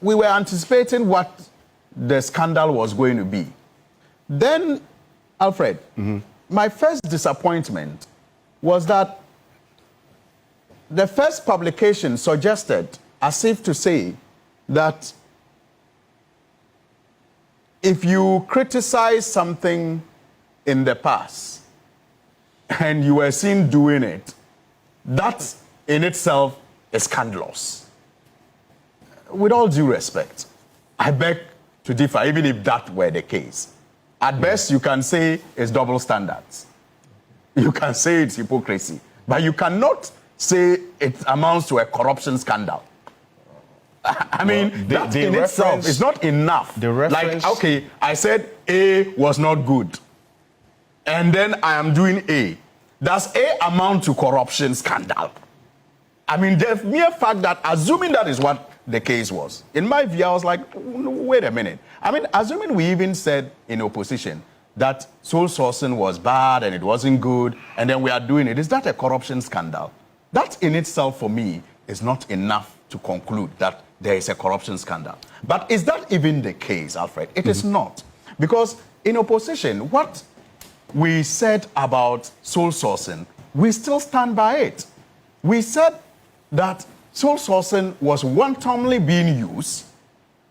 we were anticipating what the scandal was going to be. Then, Alfred, my first disappointment was that the first publication suggested, as if to say, that if you criticize something in the past and you were seen doing it, that in itself is scandalous. With all due respect, I beg to differ, even if that were the case. At best, you can say it's double standards. You can say it's hypocrisy. But you cannot say it amounts to a corruption scandal. I mean, that in itself is not enough. Like, okay, I said A was not good, and then I am doing A. Does A amount to corruption scandal? I mean, the mere fact that, assuming that is what the case was, in my view, I was like, wait a minute. I mean, assuming we even said in opposition that sole sourcing was bad and it wasn't good, and then we are doing it, is that a corruption scandal? That in itself, for me, is not enough to conclude that there is a corruption scandal. But is that even the case, Alfred? It is not. Because in opposition, what we said about sole sourcing, we still stand by it. We said that sole sourcing was wantonly being used,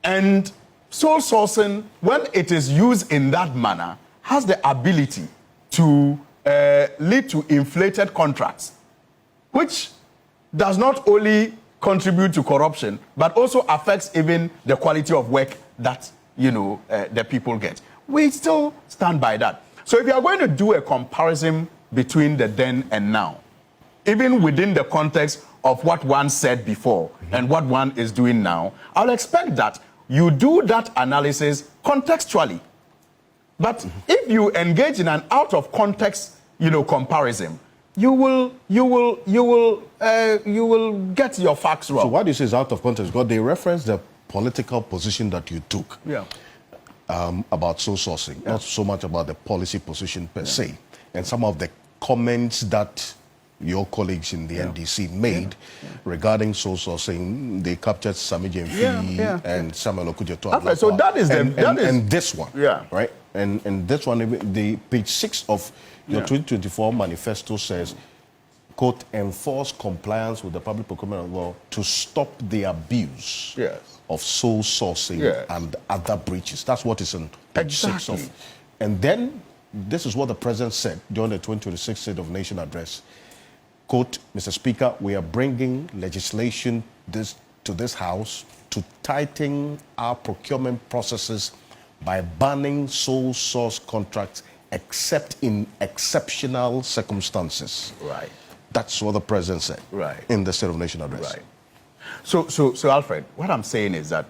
and sole sourcing, when it is used in that manner, has the ability to lead to inflated contracts, which does not only contribute to corruption, but also affects even the quality of work that, the people get. We still stand by that. So if you are going to do a comparison between the then and now, even within the context of what one said before and what one is doing now, I'll expect that you do that analysis contextually. But if you engage in an out of context, comparison, you will get your facts wrong. So what you say is out of context, because they reference the political position that you took about sole sourcing, not so much about the policy position per se. And some of the comments that your colleagues in the NDC made regarding sole sourcing, they captured Sami Jemfi and Samuel Okudzeto. So that is and this one, right? And this one, the page 6 of your 2024 manifesto says, quote, enforce compliance with the public procurement law to stop the abuse of sole sourcing and other breaches. That's what is in page 6 of. And then this is what the president said during the 2026 State of Nation address. Quote, Mr. Speaker, we are bringing legislation to this House to tighten our procurement processes by banning sole source contracts except in exceptional circumstances. Right. That's what the president said in the State of Nation address. Right. So Alfred, what I'm saying is that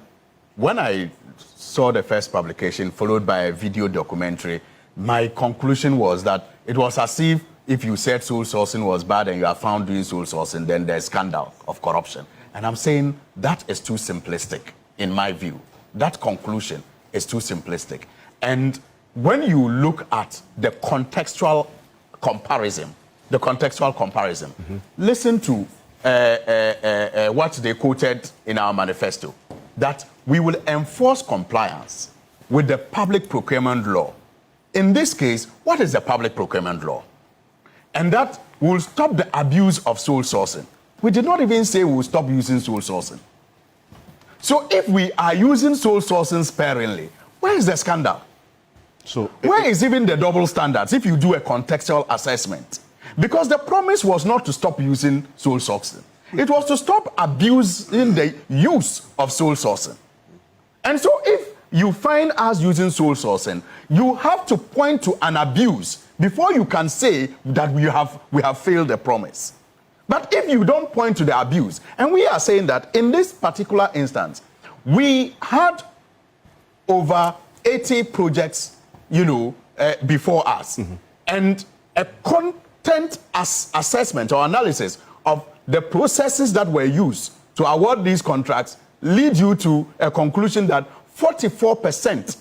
when I saw the first publication followed by a video documentary, my conclusion was that it was as if you said sole sourcing was bad and you are found doing sole sourcing, then there's scandal of corruption. And I'm saying that is too simplistic, in my view. That conclusion is too simplistic. And when you look at the contextual comparison, listen to what they quoted in our manifesto, that we will enforce compliance with the public procurement law. In this case, what is the public procurement law? And that will stop the abuse of sole sourcing. We did not even say we will stop using sole sourcing. So if we are using sole sourcing sparingly, where is the scandal? So where is even the double standards if you do a contextual assessment? Because the promise was not to stop using sole sourcing. It was to stop abusing the use of sole sourcing. And so if you find us using sole sourcing, you have to point to an abuse before you can say that we have failed the promise. But if you don't point to the abuse, and we are saying that in this particular instance, we had over 80 projects, before us, and a content assessment or analysis of the processes that were used to award these contracts lead you to a conclusion that 44%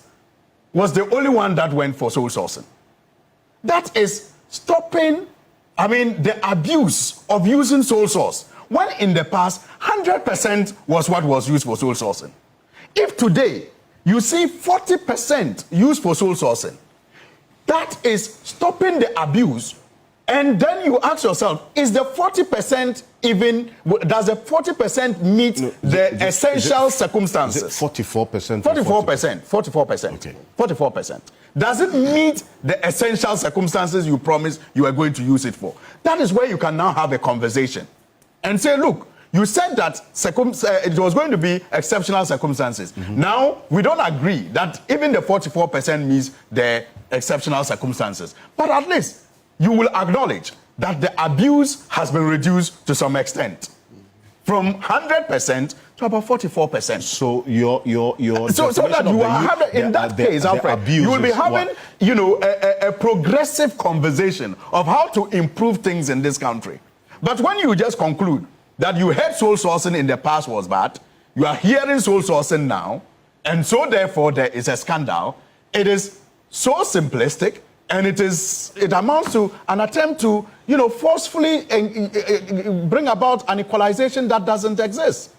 was the only one that went for sole sourcing. That is stopping, the abuse of using sole source. When in the past, 100% was what was used for sole sourcing. If today you see 40% used for sole sourcing, that is stopping the abuse. And then you ask yourself, is the 40% even, does the 40% meet the essential circumstances? 44%? 44%. 44%. Okay. 44%. Does it meet the essential circumstances you promised you were going to use it for? That is where you can now have a conversation and say, look, you said that it was going to be exceptional circumstances. Now, we don't agree that even the 44% meets the exceptional circumstances. But at least you will acknowledge that the abuse has been reduced to some extent, from 100% to about 44%. So your so that you are having, in that case, Alfred, you will be having, you know, a progressive conversation of how to improve things in this country. But when you just conclude that you heard sole sourcing in the past was bad, you are hearing sole sourcing now, and so therefore there is a scandal, it is so simplistic. And it amounts to an attempt to, you know, forcefully bring about an equalization that doesn't exist.